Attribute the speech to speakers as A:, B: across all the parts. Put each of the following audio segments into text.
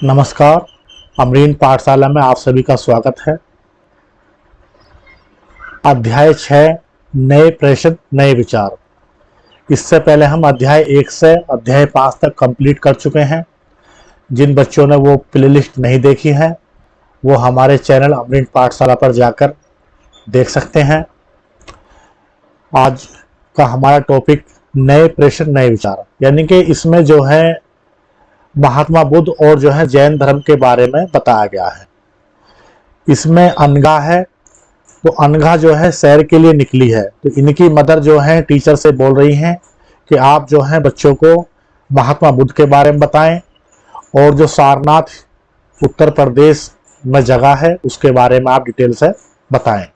A: नमस्कार। अमरीन पाठशाला में आप सभी का स्वागत है। अध्याय 6 नए प्रश्न नए विचार। इससे पहले हम अध्याय 1 से अध्याय 5 तक कंप्लीट कर चुके हैं। जिन बच्चों ने वो प्लेलिस्ट नहीं देखी है वो हमारे चैनल अमरीन पाठशाला पर जाकर देख सकते हैं। आज का हमारा टॉपिक नए प्रश्न नए विचार, यानी कि इसमें जो है महात्मा बुद्ध और जो है जैन धर्म के बारे में बताया गया है। इसमें अनघा है, तो अनघा जो है सैर के लिए निकली है, तो इनकी मदर जो है टीचर से बोल रही हैं कि आप जो है बच्चों को महात्मा बुद्ध के बारे में बताएं और जो सारनाथ उत्तर प्रदेश में जगह है उसके बारे में आप डिटेल से बताएं।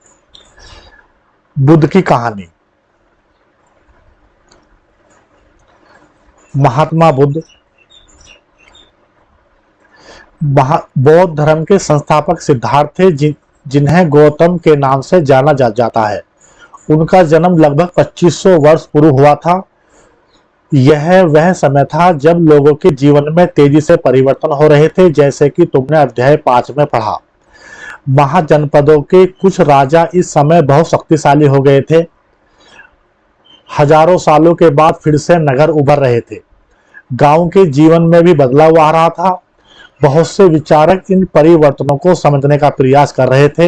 A: बुद्ध की कहानी। महात्मा बुद्ध बौद्ध धर्म के संस्थापक सिद्धार्थ थे, जिन्हें गौतम के नाम से जाना जाता है। उनका जन्म लगभग 2500 वर्ष पूर्व हुआ था। यह वह समय था जब लोगों के जीवन में तेजी से परिवर्तन हो रहे थे, जैसे कि तुमने अध्याय 5 में पढ़ा। महाजनपदों के कुछ राजा इस समय बहुत शक्तिशाली हो गए थे। हजारों सालों के बाद फिर से नगर उभर रहे थे। गांव के जीवन में भी बदलाव आ रहा था। बहुत से विचारक इन परिवर्तनों को समझने का प्रयास कर रहे थे।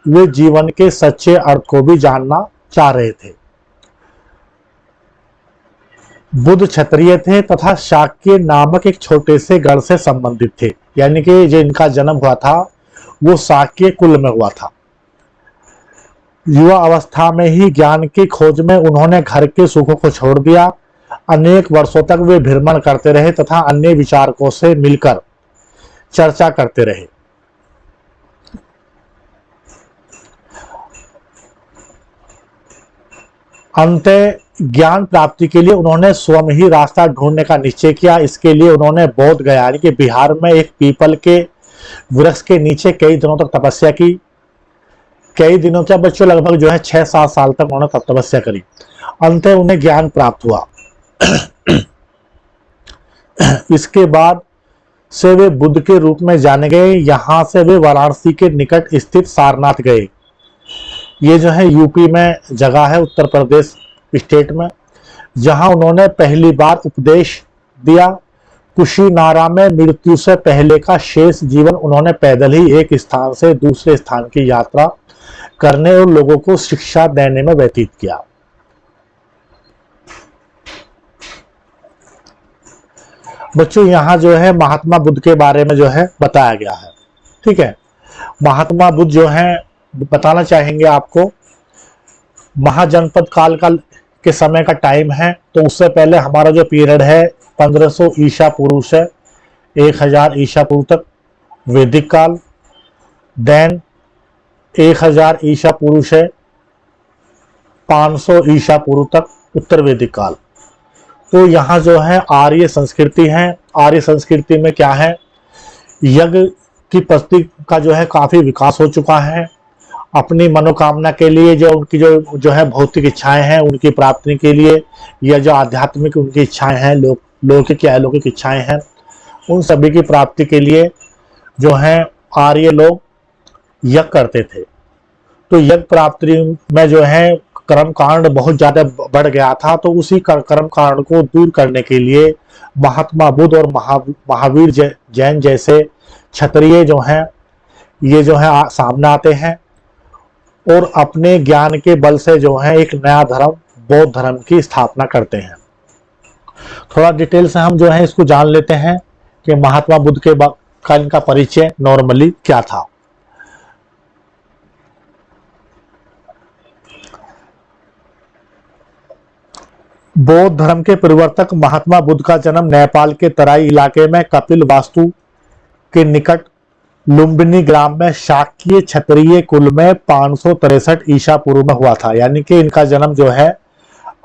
A: वे जीवन के सच्चे अर्थ को भी जानना चाह रहे थे। बुद्ध क्षत्रिय थे तथा शाक्य नामक एक छोटे से गढ़ से संबंधित थे, यानी कि जो इनका जन्म हुआ था वो शाक्य कुल में हुआ था। युवा अवस्था में ही ज्ञान की खोज में उन्होंने घर के सुखों को छोड़ दिया। अनेक वर्षों तक वे भ्रमण करते रहे तथा अन्य विचारकों से मिलकर चर्चा करते रहे। अंततः ज्ञान प्राप्ति के लिए उन्होंने स्वयं ही रास्ता ढूंढने का निश्चय किया। इसके लिए उन्होंने बोध गया यानी कि बिहार में एक पीपल के वृक्ष के नीचे कई दिनों तक तपस्या की। कई दिनों क्या बच्चों, लगभग जो है 6-7 साल तक उन्होंने तपस्या करी। अंततः उन्हें ज्ञान प्राप्त हुआ। इसके बाद से वे बुद्ध के रूप में जाने गए। यहां से वे वाराणसी के निकट स्थित सारनाथ गए। ये जो है यूपी में जगह है, उत्तर प्रदेश स्टेट में, जहां उन्होंने पहली बार उपदेश दिया। कुशीनारा में मृत्यु से पहले का शेष जीवन उन्होंने पैदल ही एक स्थान से दूसरे स्थान की यात्रा करने और लोगों को शिक्षा देने में व्यतीत किया। बच्चों यहाँ जो है महात्मा बुद्ध के बारे में जो है बताया गया है। ठीक है, महात्मा बुद्ध जो है बताना चाहेंगे आपको। महाजनपद काल का के समय का टाइम है, तो उससे पहले हमारा जो पीरियड है 1500 ईसा पूर्व से 1000 ईसा पूर्व तक वैदिक काल, देन 1000 ईसा पूर्व से 500 ईसा पूर्व तक उत्तर वैदिक काल। तो यहाँ जो है आर्य संस्कृति है। आर्य संस्कृति में क्या है, यज्ञ की पद्धति का जो है काफी विकास हो चुका है। अपनी मनोकामना के लिए जो उनकी जो है भौतिक इच्छाएं हैं उनकी प्राप्ति के लिए, या जो आध्यात्मिक उनकी इच्छाएं हैं, लौकिक या अलौकिक इच्छाएं हैं, उन सभी की प्राप्ति के लिए जो है आर्य लोग यज्ञ करते थे। तो यज्ञ प्राप्ति में जो है कर्म कांड बहुत ज्यादा बढ़ गया था। तो उसी कर्म कांड को दूर करने के लिए महात्मा बुद्ध और महावीर जैन जैसे क्षत्रिय जो हैं ये जो है सामने आते हैं और अपने ज्ञान के बल से जो है एक नया धर्म बौद्ध धर्म की स्थापना करते हैं। थोड़ा डिटेल से हम जो है इसको जान लेते हैं कि महात्मा बुद्ध के का इनका परिचय नॉर्मली क्या था। बौद्ध धर्म के प्रवर्तक महात्मा बुद्ध का जन्म नेपाल के तराई इलाके में कपिल वास्तु के निकट लुम्बिनी ग्राम में शाक्य क्षत्रिय कुल में 563 ईसा पूर्व में हुआ था। यानी कि इनका जन्म जो है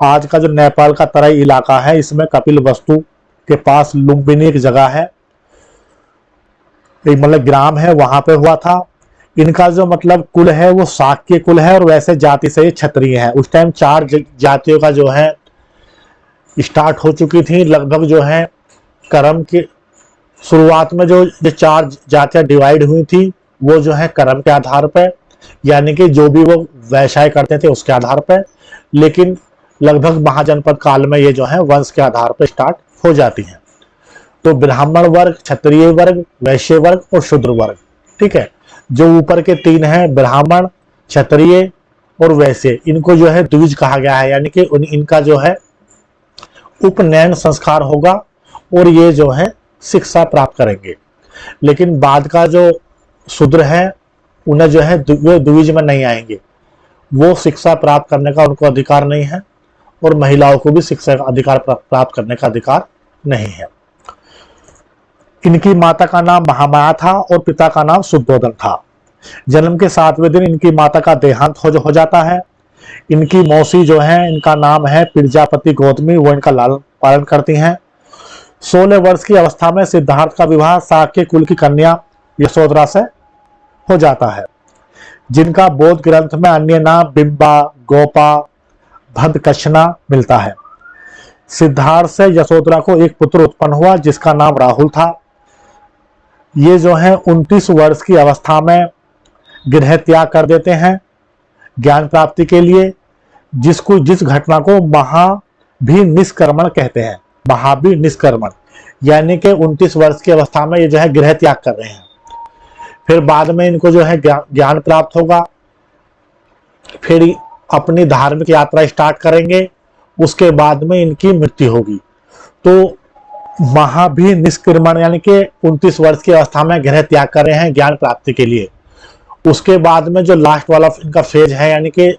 A: आज का जो नेपाल का तराई इलाका है इसमें कपिल वस्तु के पास लुम्बिनी एक जगह है, एक मतलब ग्राम है, वहां पे हुआ था। इनका जो मतलब कुल है वो शाक्य कुल है और वैसे जाति से ये क्षत्रिय है। उस टाइम 4 जातियों का जो है स्टार्ट हो चुकी थी। लगभग जो है कर्म के शुरुआत में जो चार जातियां डिवाइड हुई थी वो जो है कर्म के आधार पर, यानी कि जो भी वो व्यवसाय करते थे उसके आधार पर, लेकिन लगभग महाजनपद काल में ये जो है वंश के आधार पर स्टार्ट हो जाती हैं। तो ब्राह्मण वर्ग, क्षत्रिय वर्ग, वैश्य वर्ग और शूद्र वर्ग, ठीक है। जो ऊपर के तीन हैं ब्राह्मण, क्षत्रिय और वैश्य, इनको जो है द्विज कहा गया है, यानी कि इनका जो है उपनयन संस्कार होगा और ये जो है शिक्षा प्राप्त करेंगे। लेकिन बाद का जो शूद्र है उन्हें जो है वो द्विज में नहीं आएंगे, वो शिक्षा प्राप्त करने का उनको अधिकार नहीं है और महिलाओं को भी शिक्षा का अधिकार प्राप्त करने का अधिकार नहीं है। इनकी माता का नाम महामाया था और पिता का नाम शुद्धोदन था। जन्म के 7वें दिन इनकी माता का देहांत हो जाता है। इनकी मौसी जो है इनका नाम है प्रजापति गौतमी, वो इनका लालन पालन करती हैं। 16 वर्ष की अवस्था में सिद्धार्थ का विवाह शाक्य कुल की कन्या यशोधरा से हो जाता है, जिनका बौद्ध ग्रंथ में अन्य नाम बिंबा, गोपा, भद्रकशना मिलता है। सिद्धार्थ से यशोधरा को एक पुत्र उत्पन्न हुआ जिसका नाम राहुल था। ये जो है 29 वर्ष की अवस्था में गृह त्याग कर देते हैं ज्ञान प्राप्ति के लिए, जिस घटना को महाभिनिष्क्रमण कहते हैं। महाभिनिष्क्रमण यानी कि 29 वर्ष की अवस्था में ये जो है गृह त्याग कर रहे हैं। फिर बाद में इनको जो है ज्ञान प्राप्त होगा, फिर अपनी धार्मिक यात्रा स्टार्ट करेंगे, उसके बाद में इनकी मृत्यु होगी। तो महाभिनिष्क्रमण यानी कि 29 वर्ष की अवस्था में गृह त्याग कर रहे हैं ज्ञान प्राप्ति के लिए। उसके बाद में जो लास्ट वाला इनका फेज है, यानी कि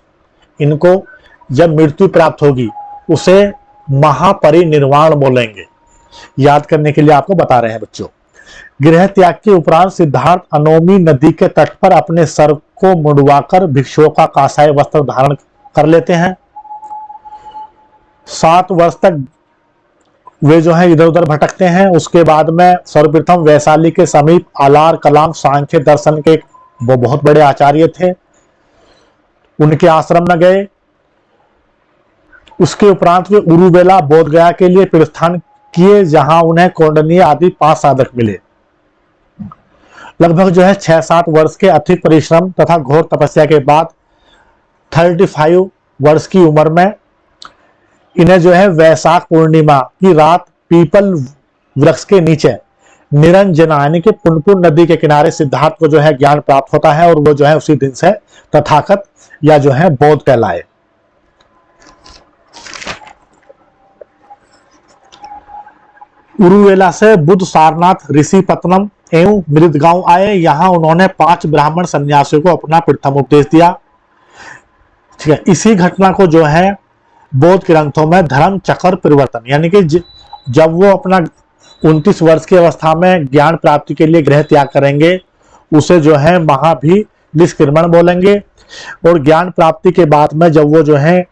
A: इनको जब मृत्यु प्राप्त होगी उसे महापरिनिर्वाण बोलेंगे। याद करने के लिए आपको बता रहे हैं बच्चों। गृह त्याग के उपरांत सिद्धार्थ अनोमी नदी के तट पर अपने सर को मुड़वाकर भिक्षुओं का कासाय वस्त्र धारण कर लेते हैं। 7 वर्ष तक वे जो है इधर उधर भटकते हैं। उसके बाद में सर्वप्रथम वैशाली के समीप आलार कलाम सांख्य दर्शन के वो बहुत बड़े आचार्य थे, उनके आश्रम में गए। उसके उपरांत वे उरुवेला बोध गया के लिए प्रस्थान किए, जहां उन्हें कौंडनीय आदि 5 साधक मिले। लगभग जो है 6-7 वर्ष के अथिक परिश्रम तथा घोर तपस्या के बाद 35 वर्ष की उम्र में इन्हें जो है वैशाख पूर्णिमा की रात पीपल वृक्ष के नीचे निरंजना यानी कि पुनपुन नदी के किनारे सिद्धार्थ को जो है ज्ञान प्राप्त होता है और वो जो है उसी दिन से तथागत या जो है बौद्ध कहलाए। उरुवेला से बुद्ध सारनाथ, ऋषिपत्तनम एवं मृदगांव आए। यहां उन्होंने 5 ब्राह्मण सन्यासियों को अपना प्रथम उपदेश दिया। ठीक है, इसी घटना को जो है बौद्ध ग्रंथों में धर्म चक्र परिवर्तन यानी कि जब वो अपना 29 वर्ष की अवस्था में ज्ञान प्राप्ति के लिए गृह त्याग करेंगे उसे जो है महाभिनिष्क्रमण बोलेंगे। और ज्ञान प्राप्ति के बाद में जब वो जो है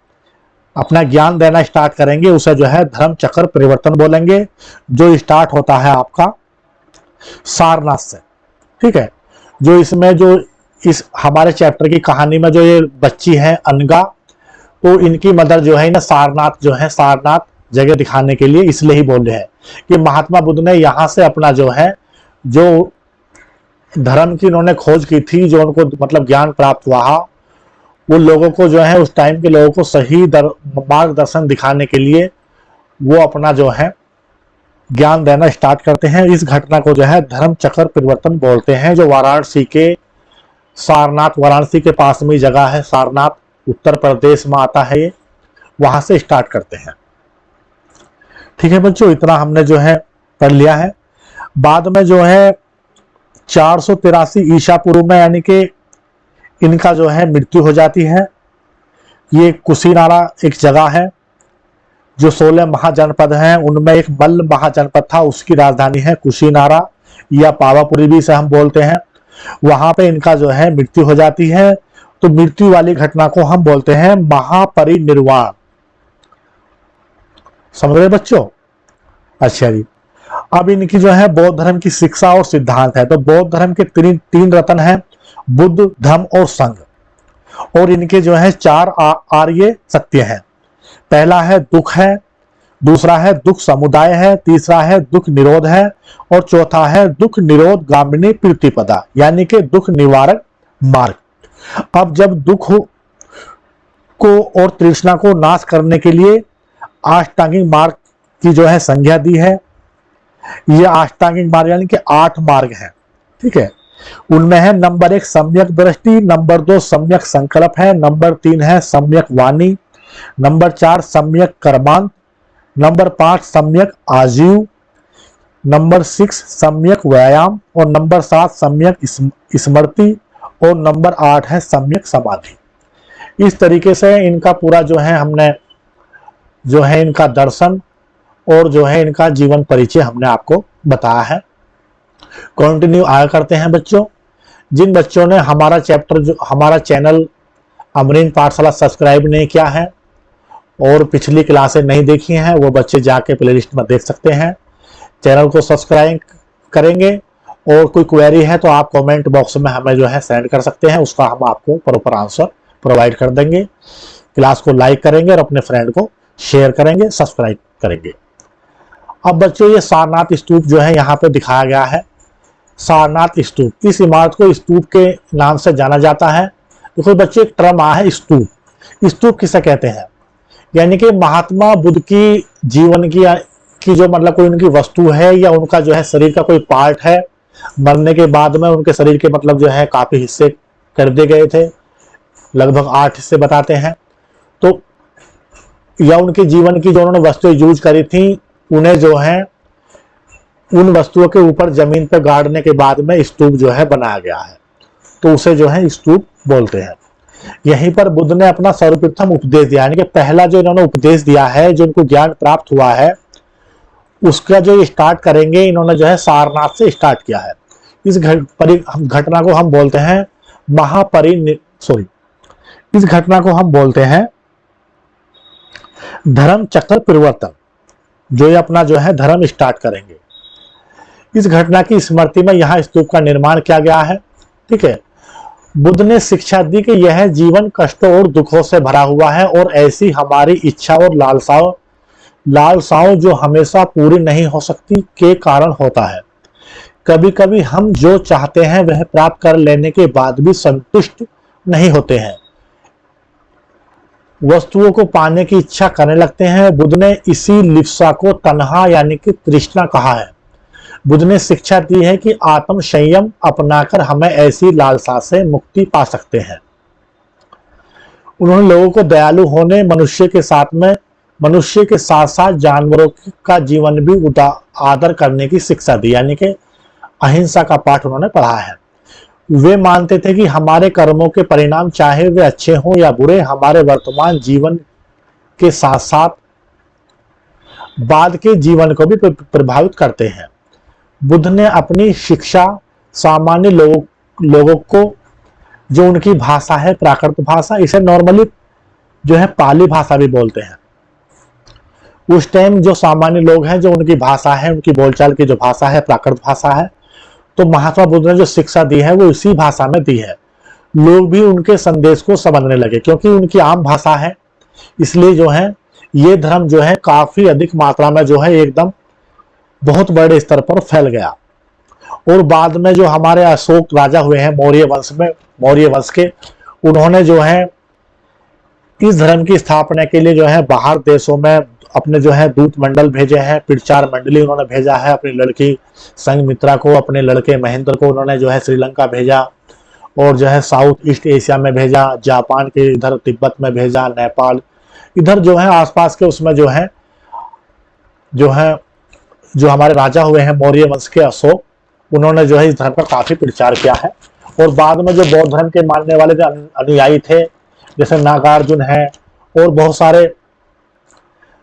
A: अपना ज्ञान देना स्टार्ट करेंगे उसे जो है धर्म चक्र परिवर्तन बोलेंगे, जो स्टार्ट होता है आपका सारनाथ से। ठीक है, जो इसमें जो इस हमारे चैप्टर की कहानी में जो ये बच्ची है अनगा, तो इनकी मदर जो है ना सारनाथ जो है सारनाथ जगह दिखाने के लिए इसलिए ही बोल रहे हैं कि महात्मा बुद्ध ने यहाँ से अपना जो है जो धर्म की उन्होंने खोज की थी, जो उनको मतलब ज्ञान प्राप्त हुआ, वो लोगों को जो है उस टाइम के लोगों को सही मार्गदर्शन दिखाने के लिए वो अपना जो है ज्ञान देना स्टार्ट करते हैं। इस घटना को जो है धर्म चक्र परिवर्तन बोलते हैं, जो वाराणसी के सारनाथ, वाराणसी के पास में जगह है सारनाथ, उत्तर प्रदेश में आता है, ये वहां से स्टार्ट करते हैं। ठीक है बच्चों, इतना हमने जो है पढ़ लिया है। बाद में जो है 483 ईसा पूर्व में यानी कि इनका जो है मृत्यु हो जाती है। ये कुशीनारा एक जगह है, जो 16 महाजनपद हैं उनमें एक मल्ल महाजनपद था, उसकी राजधानी है कुशीनारा या पावापुरी भी से हम बोलते हैं। वहां पे इनका जो है मृत्यु हो जाती है। तो मृत्यु वाली घटना को हम बोलते हैं महापरिनिर्वाण। समझ रहे बच्चों? अच्छा जी, अब इनकी जो है बौद्ध धर्म की शिक्षा और सिद्धांत है। तो बौद्ध धर्म के तीन रत्न हैं, बुद्ध, धम्म और संघ। और इनके जो है 4 आर्य सत्य हैं। पहला है दुख है, दूसरा है दुख समुदाय है, तीसरा है दुख निरोध है, और चौथा है दुख निरोध गामिनी प्रतिपदा, यानी कि दुख निवारक मार्ग। अब जब दुख को और तृष्णा को नाश करने के लिए अष्टांगिक मार्ग की जो है संज्ञा दी है। ये अष्टांगिक मार्ग यानी कि 8 मार्ग हैं, ठीक है। उनमें है नंबर 1 सम्यक दृष्टि, नंबर 2 सम्यक संकल्प है, नंबर 3 है सम्यक वाणी, नंबर 4 सम्यक कर्मांत, नंबर 5 सम्यक आजीव, नंबर 6 सम्यक व्यायाम, और नंबर 7 सम्यक स्मृति, और नंबर 8 है सम्यक समाधि। इस तरीके से इनका पूरा जो है हमने जो है इनका दर्शन और जो है इनका जीवन परिचय हमने आपको बताया है। कंटिन्यू आया करते हैं बच्चों। जिन बच्चों ने हमारा चैप्टर जो हमारा चैनल अमरीन पाठशाला सब्सक्राइब नहीं किया है और पिछली क्लासें नहीं देखी हैं, वो बच्चे जाके प्लेलिस्ट में देख सकते हैं। चैनल को सब्सक्राइब करेंगे, और कोई क्वेरी है तो आप कमेंट बॉक्स में हमें जो है सेंड कर सकते हैं, उसका हम आपको प्रॉपर आंसर प्रोवाइड कर देंगे। क्लास को लाइक करेंगे और अपने फ्रेंड को शेयर करेंगे, सब्सक्राइब करेंगे। अब बच्चों ये सारनाथ स्तूप जो है यहाँ पे दिखाया गया है। सारनाथ स्तूप, इस इमारत को स्तूप के नाम से जाना जाता है। देखो बच्चों एक टर्म आया है स्तूप। स्तूप किसे कहते हैं? यानी कि महात्मा बुद्ध की जीवन की जो मतलब कोई उनकी वस्तु है या उनका जो है शरीर का कोई पार्ट है, मरने के बाद में उनके शरीर के मतलब जो है काफी हिस्से कर दिए गए थे, लगभग 8 हिस्से बताते हैं। तो या उनके जीवन की जो उन्होंने वस्तुएं यूज करी थी, उन्हें जो है उन वस्तुओं के ऊपर जमीन पर गाड़ने के बाद में स्तूप जो है बनाया गया है, तो उसे जो है स्तूप बोलते हैं। यहीं पर बुद्ध ने अपना सर्वप्रथम उपदेश दिया, यानी कि पहला जो इन्होंने उपदेश दिया है, जो इनको ज्ञान प्राप्त हुआ है, उसका जो स्टार्ट करेंगे इन्होंने जो है सारनाथ से स्टार्ट किया है। इस घटना को हम बोलते हैं इस घटना को हम बोलते हैं धर्म चक्र परिवर्तन, जो ये अपना जो है धर्म स्टार्ट करेंगे। इस घटना की स्मृति में यहाँ स्तूप का निर्माण किया गया है, ठीक है। बुद्ध ने शिक्षा दी कि यह जीवन कष्टों और दुखों से भरा हुआ है, और ऐसी हमारी इच्छा और लालसाओं जो हमेशा पूरी नहीं हो सकती के कारण होता है। कभी कभी हम जो चाहते हैं वह प्राप्त कर लेने के बाद भी संतुष्ट नहीं होते हैं, वस्तुओं को पाने की इच्छा करने लगते हैं। बुद्ध ने इसी लिप्सा को तन्हा यानी कि तृष्णा कहा है। बुद्ध ने शिक्षा दी है कि आत्म संयम अपनाकर हमें ऐसी लालसा से मुक्ति पा सकते हैं। उन्होंने लोगों को दयालु होने, मनुष्य के साथ साथ जानवरों का जीवन भी आदर करने की शिक्षा दी, यानी कि अहिंसा का पाठ उन्होंने पढ़ा है। वे मानते थे कि हमारे कर्मों के परिणाम चाहे वे अच्छे हों या बुरे, हमारे वर्तमान जीवन के साथ साथ बाद के जीवन को भी प्रभावित करते हैं। बुद्ध ने अपनी शिक्षा सामान्य लोगों को, जो उनकी भाषा है प्राकृत भाषा, इसे नॉर्मली जो है पाली भाषा भी बोलते हैं। उस टाइम जो सामान्य लोग हैं, जो उनकी भाषा है, उनकी बोलचाल की जो भाषा है प्राकृत भाषा है, तो महात्मा बुद्ध ने जो शिक्षा दी है वो इसी भाषा में दी है। लोग भी उनके संदेश को समझने लगे, क्योंकि उनकी आम भाषा है, इसलिए जो है ये धर्म जो है काफी अधिक मात्रा में जो है एकदम बहुत बड़े स्तर पर फैल गया। और बाद में जो हमारे अशोक राजा हुए हैं मौर्य वंश के, उन्होंने जो है इस धर्म की स्थापना के लिए जो है बाहर देशों में अपने जो है दूत मंडल भेजे हैं, प्रचार मंडली उन्होंने भेजा है। अपनी लड़की संघमित्रा को, अपने लड़के महेंद्र को उन्होंने जो है श्रीलंका भेजा, और जो है साउथ ईस्ट एशिया में भेजा, जापान के इधर तिब्बत में भेजा, नेपाल इधर जो है आसपास के उसमें जो हमारे राजा हुए हैं मौर्य वंश के अशोक, उन्होंने जो है इस धर्म का काफी प्रचार किया है। और बाद में जो बौद्ध धर्म के मानने वाले जो अनुयायी थे, जैसे नागार्जुन है और बहुत सारे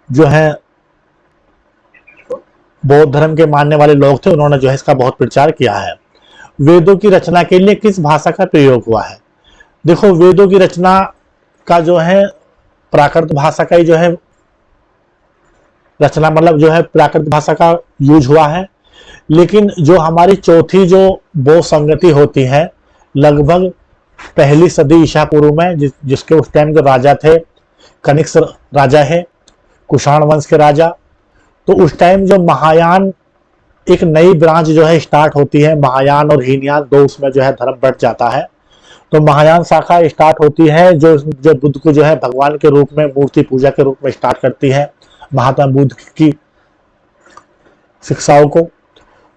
A: जो है बौद्ध धर्म के मानने वाले लोग थे, उन्होंने जो है इसका बहुत प्रचार किया है। वेदों की रचना के लिए किस भाषा का प्रयोग हुआ है? देखो वेदों की रचना का जो है प्राकृत भाषा का ही जो है रचना, मतलब जो है प्राकृत भाषा का यूज हुआ है। लेकिन जो हमारी चौथी जो बौद्ध संगति होती है, लगभग 1ली सदी ईसा पूर्व में, जिसके उस टाइम जो राजा थे, कनिष्क राजा है, कुषाण वंश के राजा, तो उस टाइम जो महायान एक नई ब्रांच जो है स्टार्ट होती है, महायान और हीनयान दो उसमें जो है धर्म बढ़ जाता है। तो महायान शाखा स्टार्ट होती है जो जो बुद्ध को जो है भगवान के रूप में, मूर्ति पूजा के रूप में स्टार्ट करती है, महात्मा बुद्ध की शिक्षाओं को।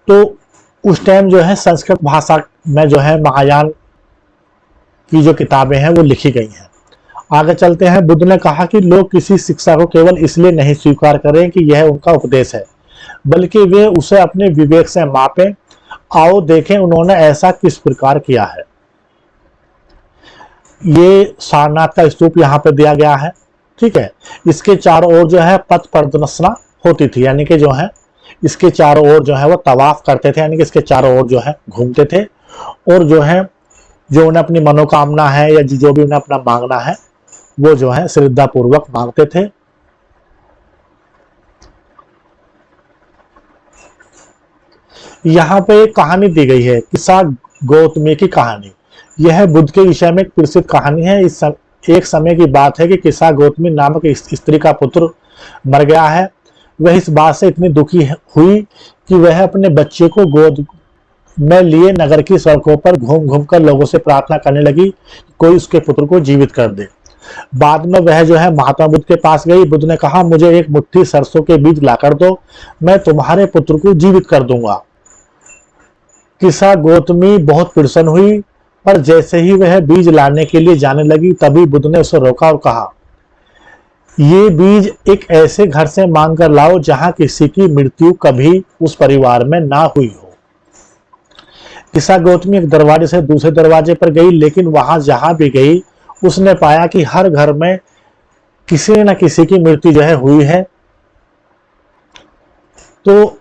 A: तो उस टाइम जो है संस्कृत भाषा में जो है महायान की जो किताबें हैं वो लिखी गई हैं। आगे चलते हैं। बुद्ध ने कहा कि लोग किसी शिक्षा को केवल इसलिए नहीं स्वीकार करें कि यह उनका उपदेश है, बल्कि वे उसे अपने विवेक से मापें। आओ देखें उन्होंने ऐसा किस प्रकार किया है। ये सारनाथ का स्तूप यहाँ पे दिया गया है, ठीक है। इसके चारों ओर जो है पथ प्रदर्शना होती थी, यानी कि जो है इसके चारों ओर जो है वो तवाफ करते थे, यानी कि इसके चारों ओर जो है घूमते थे, और जो है जो उन्हें अपनी मनोकामना है या जो भी उन्हें अपना मांगना है वो जो है श्रद्धा पूर्वक मांगते थे। यहाँ पे एक कहानी दी गई है, किस्सा गौतमी की कहानी। यह बुद्ध के विषय में एक प्रसिद्ध कहानी है। एक समय की बात है कि किस्सा गौतमी नामक स्त्री का पुत्र मर गया है। वह इस बात से इतनी दुखी हुई कि वह अपने बच्चे को गोद में लिए नगर की सड़कों पर घूम घूम कर लोगों से प्रार्थना करने लगी कोई उसके पुत्र को जीवित कर दे। बाद में वह जो है महात्मा बुद्ध के पास गई। बुद्ध ने कहा, मुझे एक मुट्ठी सरसों के बीज लाकर दो, मैं तुम्हारे पुत्र को जीवित कर दूंगा। किस्सा गौतमी बहुत प्रसन्न हुई, पर जैसे ही वह बीज लाने के लिए जाने लगी तभी बुद्ध ने उसे रोका और कहा, ये बीज एक ऐसे घर से मांग कर लाओ जहां किसी की मृत्यु कभी उस परिवार में ना हुई हो। किस्सा गौतमी एक दरवाजे से दूसरे दरवाजे पर गई, लेकिन वहां जहां भी गई उसने पाया कि हर घर में किसी न किसी की मृत्यु जो है हुई है। तो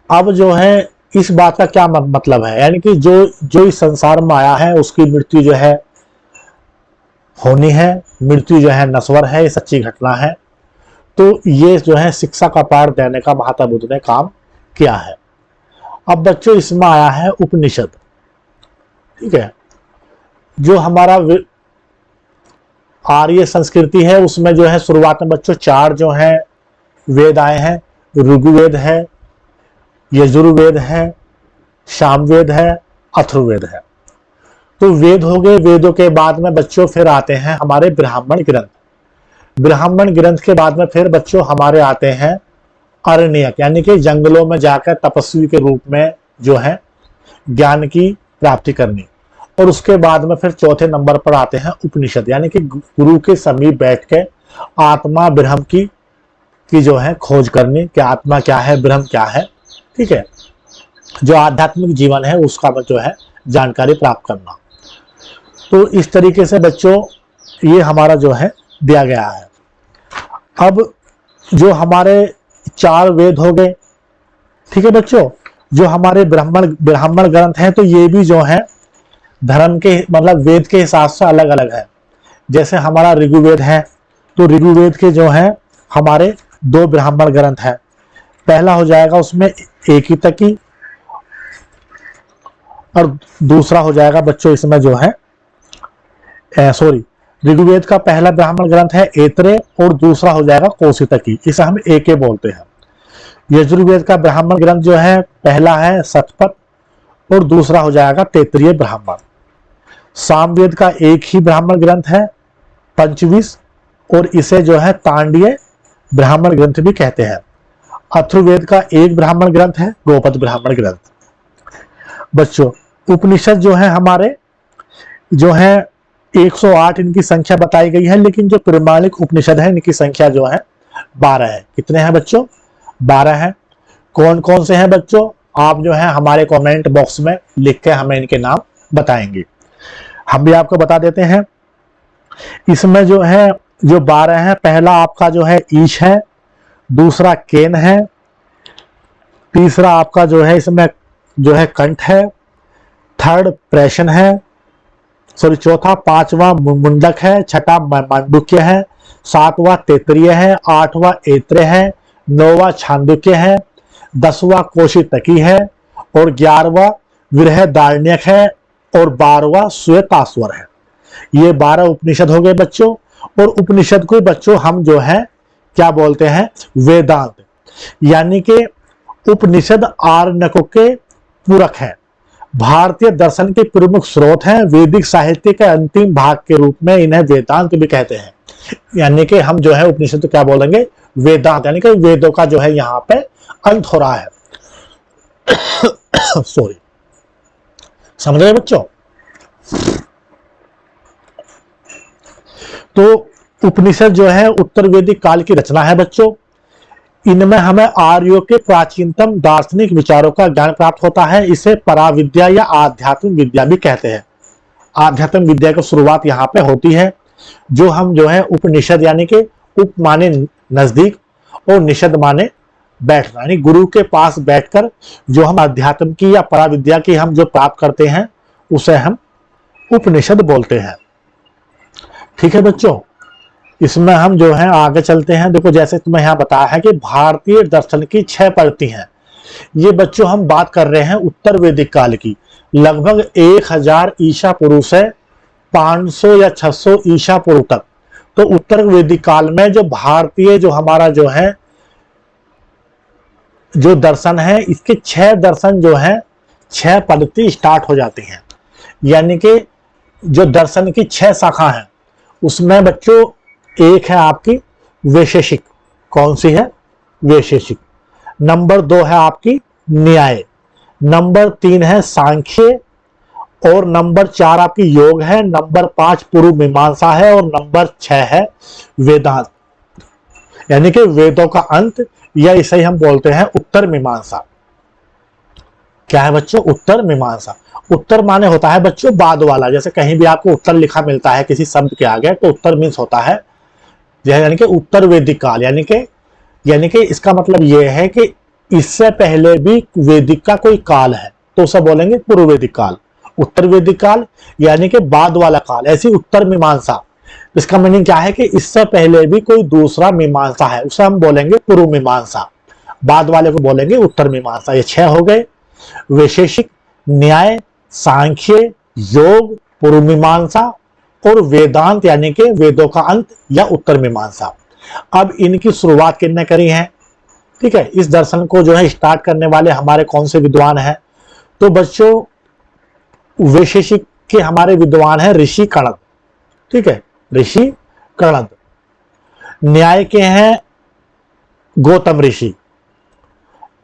A: अब जो है इस बात का क्या मतलब है, यानी कि जो इस संसार में आया है उसकी मृत्यु जो है होनी है, मृत्यु जो है नश्वर है, ये सच्ची घटना है। तो ये जो है शिक्षा का पाठ देने का महात्मा बुद्ध ने काम किया है। अब बच्चों इसमें आया है उपनिषद, ठीक है। जो हमारा आर्य संस्कृति है उसमें जो है शुरुआत में बच्चों चार जो है वेद आए हैं। ऋग्वेद है, यजुर्वेद है, सामवेद है, अथर्ववेद है। तो वेद हो गए। वेदों के बाद में बच्चों फिर आते हैं हमारे ब्राह्मण ग्रंथ। ब्राह्मण ग्रंथ के बाद में फिर बच्चों हमारे आते हैं अरण्यक, यानी कि जंगलों में जाकर तपस्वी के रूप में जो है ज्ञान की प्राप्ति करनी। और उसके बाद में फिर चौथे नंबर पर आते हैं उपनिषद, यानी कि गुरु के समीप बैठ के आत्मा ब्रह्म की जो है खोज करनी कि आत्मा क्या है, ब्रह्म क्या है, ठीक है। जो आध्यात्मिक जीवन है उसका जो है जानकारी प्राप्त करना। तो इस तरीके से बच्चों ये हमारा जो है दिया गया है। अब जो हमारे चार वेद हो गए, ठीक है बच्चों। जो हमारे ब्राह्मण ग्रंथ हैं तो ये भी जो है धर्म के मतलब वेद के हिसाब से अलग अलग है। जैसे हमारा ऋग्वेद है तो ऋग्वेद के जो है हमारे दो ब्राह्मण ग्रंथ है। पहला हो जाएगा उसमें एकितकी और दूसरा हो जाएगा बच्चों इसमें जो है ऋग्वेद का पहला ब्राह्मण ग्रंथ है ऐतरेय और दूसरा हो जाएगा कौशितकी, इसे हम एके बोलते हैं। यजुर्वेद का ब्राह्मण ग्रंथ जो है पहला है शतपथ और दूसरा हो जाएगा तैत्तिरीय ब्राह्मण। सामवेद का एक ही ब्राह्मण ग्रंथ है पंचविश और इसे जो है तांडीय ब्राह्मण ग्रंथ भी कहते हैं। अथर्ववेद का एक ब्राह्मण ग्रंथ है गोपद ब्राह्मण ग्रंथ। बच्चों उपनिषद जो है हमारे जो है 108 इनकी संख्या बताई गई है, लेकिन जो प्रमाणिक उपनिषद है इनकी संख्या जो है 12 है। कितने हैं बच्चों? 12 है। कौन कौन से हैं बच्चों? आप जो है हमारे कमेंट बॉक्स में लिख के हमें इनके नाम बताएंगे, हम भी आपको बता देते हैं। इसमें जो है जो 12 है, पहला आपका जो है ईश है, दूसरा केन है, तीसरा आपका जो है इसमें जो है कंठ है, थर्ड प्रेशन है, चौथा पांचवा मुंडक है, छठा मांडुक्य है, सातवां तैत्तिरीय है, आठवां ऐतरेय है, नौवां छांदोग्य है, 10वां कौशितकी है और 11वां बृहदारण्यक है और 12वां श्वेताश्वर है। ये 12 उपनिषद हो गए बच्चों। और उपनिषद को बच्चों हम जो है क्या बोलते हैं? वेदांत। यानी कि उपनिषद आरण्यकों के पूरक है, भारतीय दर्शन के प्रमुख स्रोत हैं, वैदिक साहित्य के अंतिम भाग के रूप में इन्हें वेदांत भी कहते हैं। यानी कि हम जो है उपनिषद तो क्या बोलेंगे, वेदांत, यानी कि वेदों का जो है यहाँ पे अंत हो रहा है। सॉरी, समझ रहे बच्चों? तो उपनिषद जो है उत्तर वैदिक काल की रचना है बच्चों। इनमें हमें आर्यों के प्राचीनतम दार्शनिक विचारों का ज्ञान प्राप्त होता है। इसे पराविद्या या आध्यात्मिक विद्या भी कहते हैं। आध्यात्मिक विद्या की शुरुआत यहाँ पे होती है, जो हम जो है उपनिषद, यानी कि उप माने नजदीक और निषद माने बैठना, यानी गुरु के पास बैठकर जो हम अध्यात्म की या पराविद्या की हम जो प्राप्त करते हैं उसे हम उपनिषद बोलते हैं। ठीक है बच्चों, इसमें हम जो है आगे चलते हैं। देखो जैसे तुम्हें यहाँ बताया है कि भारतीय दर्शन की 6 पंक्ति हैं। ये बच्चों हम बात कर रहे हैं उत्तर वैदिक काल की, लगभग 1000 ईसा पूर्व से 500 या 600 ईसा पूर्व तक। तो उत्तर वैदिक काल में जो भारतीय जो हमारा जो है जो दर्शन है, इसके 6 दर्शन जो है 6 पंक्ति स्टार्ट हो जाती हैं। यानी कि जो दर्शन की 6 शाखा हैं उसमें बच्चों एक है आपकी वैशेषिक। कौन सी है? वैशेषिक। नंबर 2 है आपकी न्याय, नंबर 3 है सांख्य, और नंबर 4 आपकी योग है, नंबर 5 पूर्व मीमांसा है, और नंबर 6 है वेदांत, यानी कि वेदों का अंत, या इसे हम बोलते हैं उत्तर मीमांसा। क्या है बच्चों? उत्तर मीमांसा। उत्तर माने होता है बच्चों बाद वाला। जैसे कहीं भी आपको उत्तर लिखा मिलता है किसी शब्द के आगे, तो उत्तर मीन्स होता है यानी कि उत्तर वैदिक काल, यानी कि इसका मतलब यह है कि इससे पहले भी वैदिक का कोई काल है तो उसे बोलेंगे पूर्व वैदिक काल। उत्तर वैदिक काल यानी कि बाद वाला काल, ऐसी उत्तर मीमांसा। इसका मीनिंग क्या है कि इससे पहले भी कोई दूसरा मीमांसा है, उसे हम बोलेंगे पूर्व मीमांसा, बाद वाले को बोलेंगे उत्तर मीमांसा। ये 6 हो गए, वैशेषिक, न्याय, सांख्य, योग, पूर्व मीमांसा और वेदांत, यानी कि वेदों का अंत या उत्तर मीमांसा। अब इनकी शुरुआत किसने करी है? ठीक है, इस दर्शन को जो है स्टार्ट करने वाले हमारे कौन से विद्वान हैं? तो बच्चों वैशेषिक के हमारे विद्वान हैं ऋषि कणद। ठीक है, ऋषि कणद। न्याय के हैं गौतम ऋषि,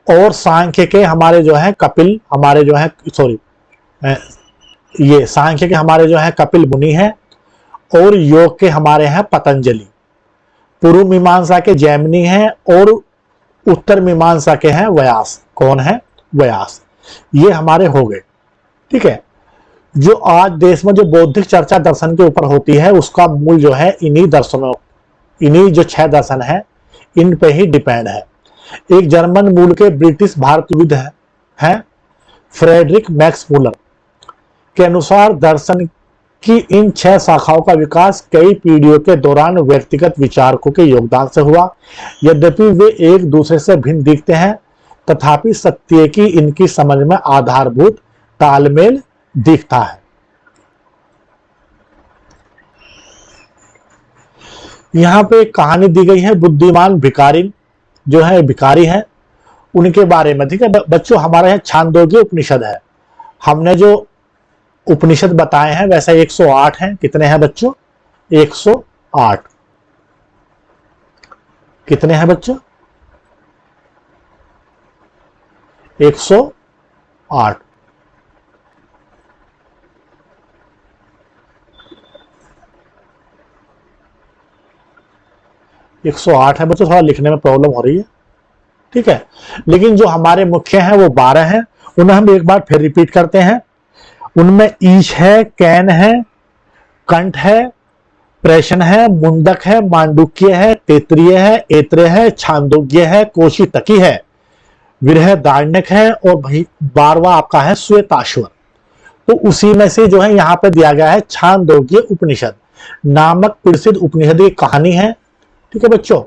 A: और सांख्य के हमारे जो है कपिल, हमारे जो है ये सांख्य के हमारे जो है कपिल मुनि हैं, और योग के हमारे हैं पतंजलि। पूर्व मीमांसा के जैमिनी हैं, और उत्तर मीमांसा के हैं व्यास। कौन है? व्यास। ये हमारे हो गए। ठीक है, जो आज देश में जो बौद्धिक चर्चा दर्शन के ऊपर होती है उसका मूल जो है इन्हीं दर्शनों, इन्हीं जो 6 दर्शन है इन पे ही डिपेंड है। एक जर्मन मूल के ब्रिटिश भारतविद है फ्रेडरिक मैक्स मूलर के अनुसार दर्शन कि इन 6 शाखाओं का विकास कई पीढ़ियों के दौरान व्यक्तिगत विचारकों के योगदान से हुआ। यद्यपि वे एक दूसरे से भिन्न दिखते हैं, तथापि सत्य की इनकी समझ में आधारभूत तालमेल दिखता है। यहां पे एक कहानी दी गई है, बुद्धिमान भिखारी जो है भिखारी है उनके बारे में। ठीक है बच्चों, हमारे यहाँ छांदोग्य उपनिषद है। हमने जो उपनिषद बताए हैं वैसे 108 हैं। कितने हैं बच्चों? 108। कितने हैं बच्चों? 108। एक 108 है बच्चों, थोड़ा लिखने में प्रॉब्लम हो रही है। ठीक है, लेकिन जो हमारे मुख्य हैं वो 12 हैं, उन्हें हम एक बार फिर रिपीट करते हैं। उनमें ईश है, कैन है, कंठ है, प्रेषण है, मुंडक है, मांडुक्य है, तैत्तिरीय है, ऐत्रेय है, छांदोग्य है, कौशितकी है, बृहदारण्यक है, और 12वां आपका है श्वेताश्वर। तो उसी में से जो है यहाँ पे दिया गया है छांदोग्य उपनिषद नामक प्रसिद्ध उपनिषद की कहानी है। ठीक है बच्चों,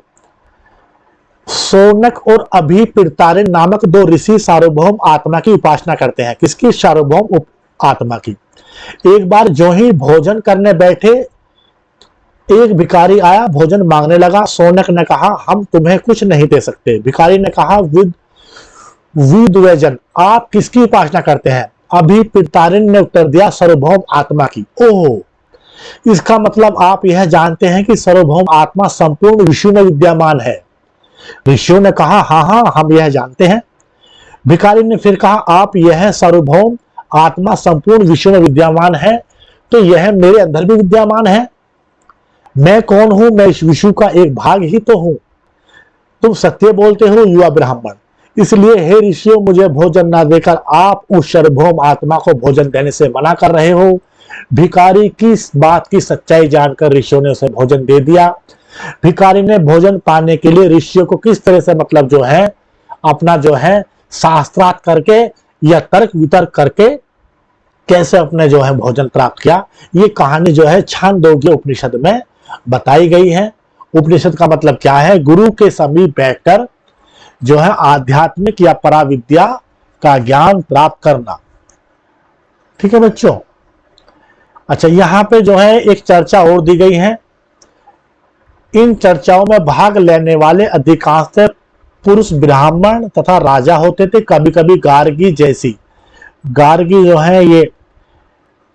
A: सौनक और अभिप्रेतारिण नामक 2 ऋषि सार्वभौम आत्मा की उपासना करते हैं। किसकी? सार्वभौम आत्मा की। एक बार जो ही भोजन करने बैठे एक भिखारी आया, भोजन मांगने लगा। शौनक ने कहा, हम तुम्हें कुछ नहीं दे सकते। भिखारी ने कहा, विद्वजन, आप किसकी उपासना करते हैं? अभी पितारिन ने उत्तर दिया, सार्वभौम आत्मा की। ओह, इसका मतलब आप यह जानते हैं कि सार्वभौम आत्मा संपूर्ण विश्व में विद्यमान है। ऋषियों ने कहा, हाँ हाँ, हम यह जानते हैं। भिखारी ने फिर कहा, आप यह सार्वभौम आत्मा संपूर्ण विश्व में विद्यमान है, तो यह मेरे अंदर भी विद्यमान है। मैं कौन हूं? मैं इस विश्व का एक भाग ही तो हूं। तुम सत्य बोलते हो युवा ब्राह्मण, इसलिए हे ऋषियों, मुझे भोजन ना देकर आप उस सार्वभौम आत्मा को भोजन देने से मना कर रहे हो। भिखारी की बात की सच्चाई जानकर ऋषियों ने उसे भोजन दे दिया। भिखारी ने भोजन पाने के लिए ऋषियों को किस तरह से मतलब जो है अपना जो है शास्त्रार्थ करके या तर्क वितर्क करके कैसे अपने जो है भोजन प्राप्त किया, ये कहानी जो है छांदोग्य उपनिषद में बताई गई है। उपनिषद का मतलब क्या है? गुरु के समीप बैठकर जो है आध्यात्मिक या पराविद्या का ज्ञान प्राप्त करना। ठीक है बच्चों। अच्छा, यहां पे जो है एक चर्चा और दी गई है। इन चर्चाओं में भाग लेने वाले अधिकांश पुरुष ब्राह्मण तथा राजा होते थे। कभी कभी गार्गी जैसी, गार्गी जो है ये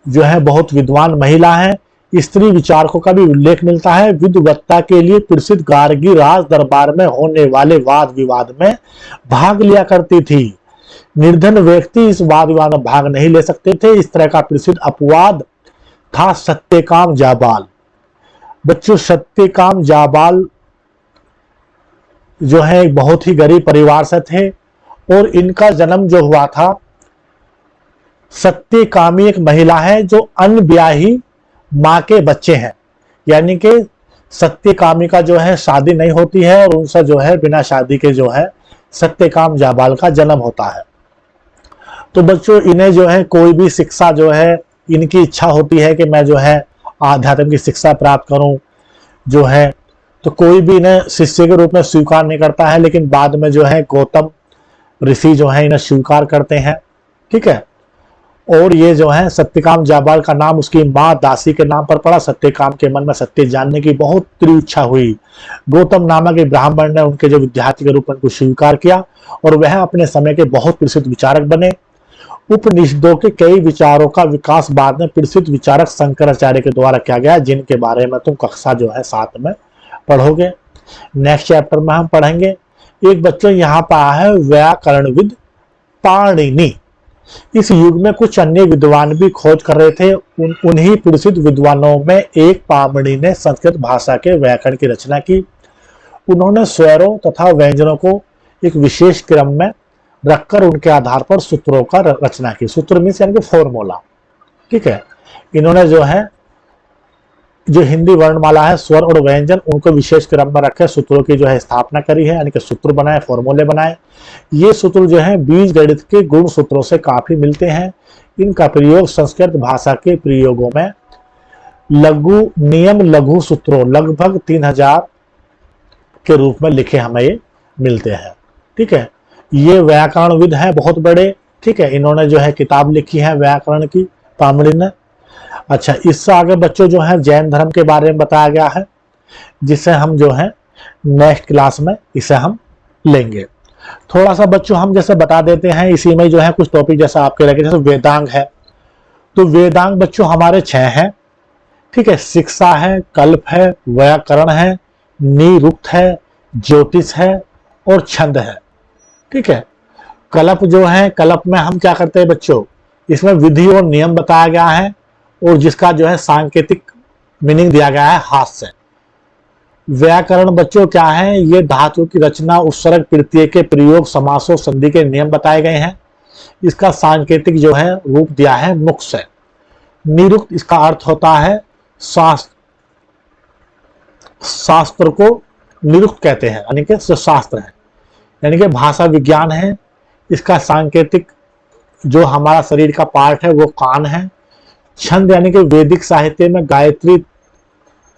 A: जो है बहुत विद्वान महिला है, स्त्री विचारकों का भी उल्लेख मिलता है। विद्वत्ता के लिए प्रसिद्ध गार्गी राज दरबार में होने वाले वाद विवाद में भाग लिया करती थी। निर्धन व्यक्ति इस वाद विवाद में भाग नहीं ले सकते थे। इस तरह का प्रसिद्ध अपवाद था सत्यकाम जाबाल। बच्चों, सत्यकाम जाबाल जो है बहुत ही गरीब परिवार से थे और इनका जन्म जो हुआ था, सत्यकामी एक महिला है जो अनब्याही मां के बच्चे हैं, यानी कि सत्यकामी का जो है शादी नहीं होती है और उनसे जो है बिना शादी के जो है सत्यकाम जाबाल का जन्म होता है। तो बच्चों, इन्हें जो है कोई भी शिक्षा जो है, इनकी इच्छा होती है कि मैं जो है आध्यात्म की शिक्षा प्राप्त करूं जो है, तो कोई भी इन्हें शिष्य के रूप में स्वीकार नहीं करता है। लेकिन बाद में जो है गौतम ऋषि जो है इन्हें स्वीकार करते हैं। ठीक है। और ये जो है सत्यकाम जाबाल का नाम उसकी माँ दासी के नाम पर पड़ा। सत्यकाम के मन में सत्य जानने की बहुत तीव्र इच्छा हुई। गौतम नामक एक ब्राह्मण ने उनके जो विद्यार्थी के रूप में उनको स्वीकार किया और वह अपने समय के बहुत प्रसिद्ध विचारक बने। उपनिषदों के कई विचारों का विकास बाद में प्रसिद्ध विचारक शंकराचार्य के द्वारा किया गया, जिनके बारे में तुम कक्षा जो है 7 में पढ़ोगे। नेक्स्ट चैप्टर में हम पढ़ेंगे। एक बच्चों यहाँ पर आया है व्याकरणविद पाणिनि। इस युग में कुछ अन्य विद्वान भी खोज कर रहे थे। उन्हीं प्रसिद्ध विद्वानों में एक पाणिनि ने संस्कृत भाषा के व्याकरण की रचना की। उन्होंने स्वरों तथा व्यंजनों को एक विशेष क्रम में रखकर उनके आधार पर सूत्रों का रचना की। सूत्र मीन्स यानी कि फॉर्मूला। ठीक है। इन्होंने जो है जो हिंदी वर्णमाला है, स्वर और व्यंजन, उनको विशेष क्रम में रखे सूत्रों की जो है स्थापना करी है, यानी कि सूत्र बनाए, फॉर्मूले बनाए। ये सूत्र जो है बीज गणित के गुण सूत्रों से काफी मिलते हैं। इनका प्रयोग संस्कृत भाषा के प्रयोगों में लघु नियम लघु सूत्रों लगभग 3000 के रूप में लिखे हमें ये मिलते हैं। ठीक है। ये व्याकरणविद हैं बहुत बड़े। ठीक है। इन्होंने जो है किताब लिखी है व्याकरण की, पाणिनि ने। अच्छा, इससे आगे बच्चों जो है जैन धर्म के बारे में बताया गया है, जिसे हम जो है नेक्स्ट क्लास में इसे हम लेंगे। थोड़ा सा बच्चों हम जैसे बता देते हैं, इसी में जो है कुछ टॉपिक जैसा आपके लगे, जैसे वेदांग है। तो वेदांग बच्चों हमारे 6 हैं। ठीक है। शिक्षा है, कल्प है, व्याकरण है, निरुक्त है, ज्योतिष है और छंद है। ठीक है। कल्प जो है, कल्प में हम क्या करते हैं बच्चों, इसमें विधि और नियम बताया गया है और जिसका जो है सांकेतिक मीनिंग दिया गया है हाथ से। व्याकरण बच्चों क्या है, ये धातु की रचना, उपसर्ग, प्रत्यय के प्रयोग, समासों, संधि के नियम बताए गए हैं। इसका सांकेतिक जो है रूप दिया है मुख से। निरुक्त, इसका अर्थ होता है शास्त्र को निरुक्त कहते हैं, यानी कि जो शास्त्र है, यानी कि भाषा विज्ञान है। इसका सांकेतिक जो हमारा शरीर का पार्ट है वो कान है। छंद यानी कि वैदिक साहित्य में गायत्री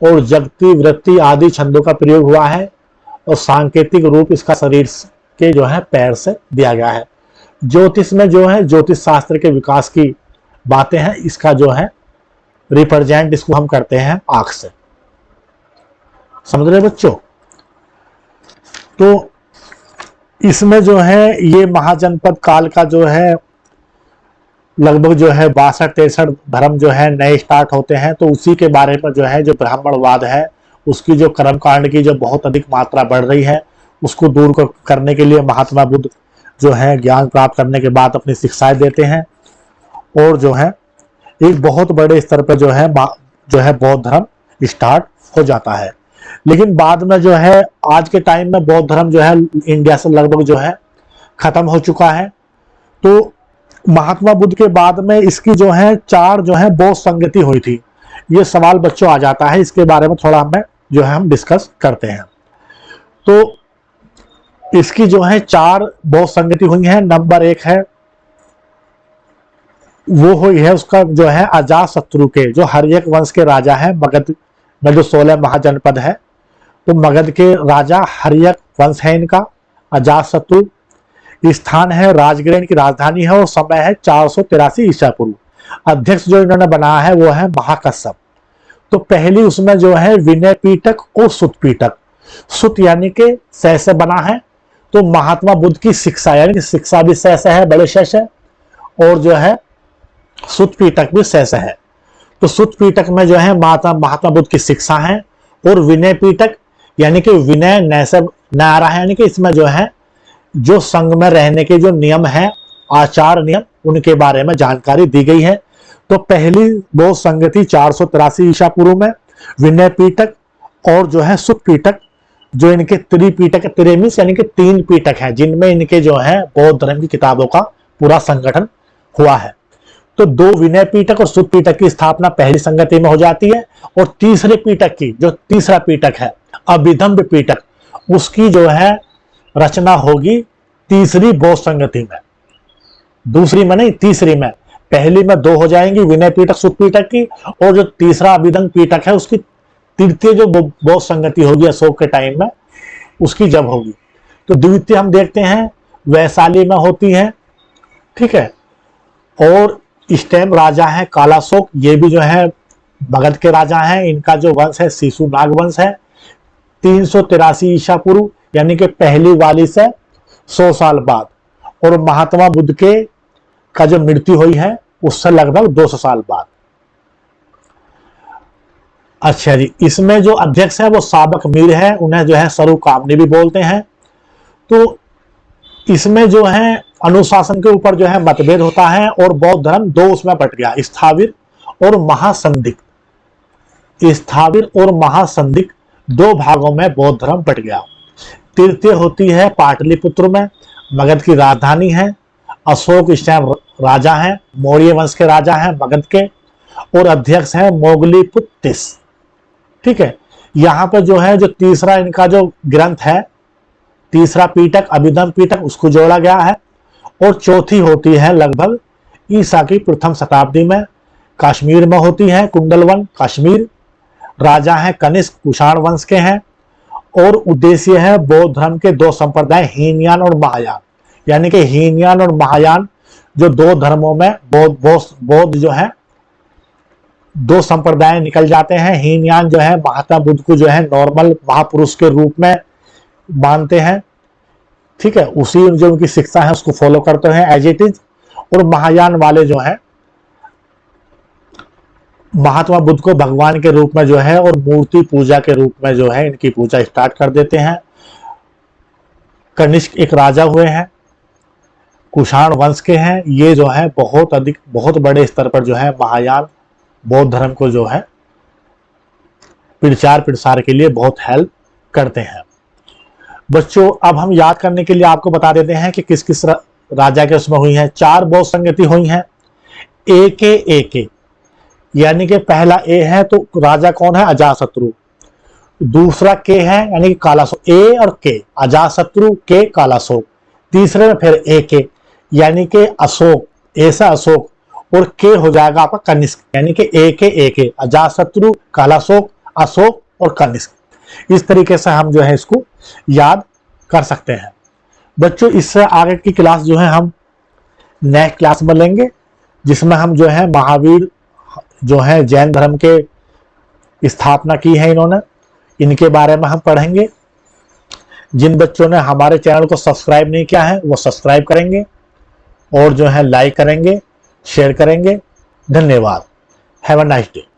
A: और जगती, वृत्ति आदि छंदों का प्रयोग हुआ है और सांकेतिक रूप इसका शरीर के जो है पैर से दिया गया है। ज्योतिष में जो है ज्योतिष शास्त्र के विकास की बातें हैं। इसका जो है रिप्रेजेंट इसको हम करते हैं आंख से। समझ रहे बच्चों। तो इसमें जो है ये महाजनपद काल का जो है लगभग जो है 62-63 धर्म जो है नए स्टार्ट होते हैं। तो उसी के बारे में जो है जो ब्राह्मणवाद है उसकी जो कर्मकांड की जो बहुत अधिक मात्रा बढ़ रही है उसको दूर करने के लिए महात्मा बुद्ध जो है ज्ञान प्राप्त करने के बाद अपनी शिक्षाएं देते हैं और जो है एक बहुत बड़े स्तर पर जो है बौद्ध धर्म स्टार्ट हो जाता है। लेकिन बाद में जो है आज के टाइम में बौद्ध धर्म जो है इंडिया से लगभग जो है खत्म हो चुका है। तो महात्मा बुद्ध के बाद में इसकी जो है 4 जो है बौद्ध संगति हुई थी। ये सवाल बच्चों आ जाता है, इसके बारे में थोड़ा हमें जो है हम डिस्कस करते हैं। तो इसकी जो है 4 बौद्ध संगति हुई है। नंबर 1 है वो हुई है उसका जो है अजातशत्रु के, जो हर्यक वंश के राजा है। मगध में जो 16 महाजनपद है तो मगध के राजा हर्यक वंश है इनका। अजातशत्रु स्थान है राजगृह, इनकी राजधानी है और समय है 483 ईसा पूर्व। अध्यक्ष जो इन्होंने बनाया है वो है महाकश्यप। तो पहली उसमें जो है विनय पीटक और सुत पीटक। सुत यानी कि सह से बना है, तो महात्मा बुद्ध की शिक्षा यानी कि शिक्षा भी सह से है, बड़े सह से, और जो है सुत पीटक भी सह से है। तो सुत पीटक में जो है महात्मा बुद्ध की शिक्षा है और विनय पीटक यानी कि विनय नय से न आ रहा है, यानी कि इसमें जो है जो संघ में रहने के जो नियम है, आचार नियम, उनके बारे में जानकारी दी गई है। तो पहली बौद्ध संगति 483 ईसा पूर्व में विनय पीटक और जो है सुत पीटक, जो इनके त्रिपीटक, त्रिमिस यानी कि 3 पीटक हैं जिनमें इनके जो है बौद्ध धर्म की किताबों का पूरा संगठन हुआ है। तो 2 विनय पीटक और सुत पीटक की स्थापना पहली संगति में हो जाती है और तीसरे पीटक की, जो तीसरा पीटक है अभिधम्ब पीटक, उसकी जो है रचना होगी तीसरी बौद्ध संगति में। दूसरी में नहीं, तीसरी में। पहली में 2 हो जाएंगी विनय पीटक सुत पीटक की, और जो तीसरा अभिधम्ब पीटक है उसकी तृतीय जो बौद्ध संगति होगी अशोक के टाइम में, उसकी जब होगी। तो द्वितीय हम देखते हैं वैशाली में होती है, ठीक है। और इस टाइम राजा है कालाशोक, ये भी जो है मगध के राजा हैं। इनका जो वंश है शिशुनाग वंश है। 383 ईसा पूर्व यानी कि पहली वाली से 100 साल बाद, और महात्मा बुद्ध के का जो मृत्यु हुई है उससे लगभग 200 साल बाद। अच्छा जी, इसमें जो अध्यक्ष है वो साबक मीर है, उन्हें जो है सरुकामनी भी बोलते हैं। तो इसमें जो है अनुशासन के ऊपर जो है मतभेद होता है और बौद्ध धर्म 2 उसमें बट गया, स्थाविर और महासंदिग्ध। स्थाविर और महासंदिग्ध 2 भागों में बौद्ध धर्म बट गया। तृतीय होती है पाटलिपुत्र में, मगध की राजधानी है। अशोक इस टाइम राजा हैं, मौर्य वंश के राजा हैं मगध के, और अध्यक्ष है मोगलीपुत्तिस, ठीक है। यहाँ पर जो है जो तीसरा इनका जो ग्रंथ है, तीसरा पीटक अभिधम्ब पीटक, उसको जोड़ा गया है। और चौथी होती है लगभग ईसा की प्रथम शताब्दी में, कश्मीर में होती है, कुंडलवन कश्मीर। राजा है कनिष्क, कुषाण वंश के हैं। और उद्देश्य है बौद्ध धर्म के 2 संप्रदाय हीनयान और महायान, यानी कि हीनयान और महायान जो 2 धर्मों में बौद्ध जो है 2 संप्रदाय निकल जाते हैं। हीनयान जो है महात्मा बुद्ध को जो है नॉर्मल महापुरुष के रूप में मानते हैं, ठीक है, उसी जो उनकी शिक्षा है उसको फॉलो करते हैं एज इट इज। और महायान वाले जो है महात्मा बुद्ध को भगवान के रूप में जो है और मूर्ति पूजा के रूप में जो है इनकी पूजा स्टार्ट कर देते हैं। कनिष्क एक राजा हुए हैं, कुषाण वंश के हैं। ये जो है बहुत बड़े स्तर पर जो है महायान बौद्ध धर्म को जो है प्रचार प्रसार के लिए बहुत हेल्प करते हैं। बच्चों अब हम याद करने के लिए आपको बता देते हैं कि किस किस राजा के उसमें हुई है। 4 बौद्ध संगति हुई हैं। ए यानी कि पहला ए है तो राजा कौन है, अजातशत्रु। दूसरा के है यानी कि कालाशोक, ए और के, अजातशत्रु के कालाशोक। तीसरे में फिर ए के यानी कि अशोक, ऐसा अशोक, और के हो जाएगा आपका कनिष्क, यानी कि ए के अजातशत्रु, कालाशोक, अशोक और कनिष्क। इस तरीके से हम जो है इसको याद कर सकते हैं। बच्चों इससे आगे की क्लास जो है हम नेक्स्ट क्लास में लेंगे, जिसमें हम जो है महावीर जो है जैन धर्म के स्थापना की है इन्होंने, इनके बारे में हम पढ़ेंगे। जिन बच्चों ने हमारे चैनल को सब्सक्राइब नहीं किया है वो सब्सक्राइब करेंगे और जो है लाइक करेंगे, शेयर करेंगे। धन्यवाद। Have a nice day.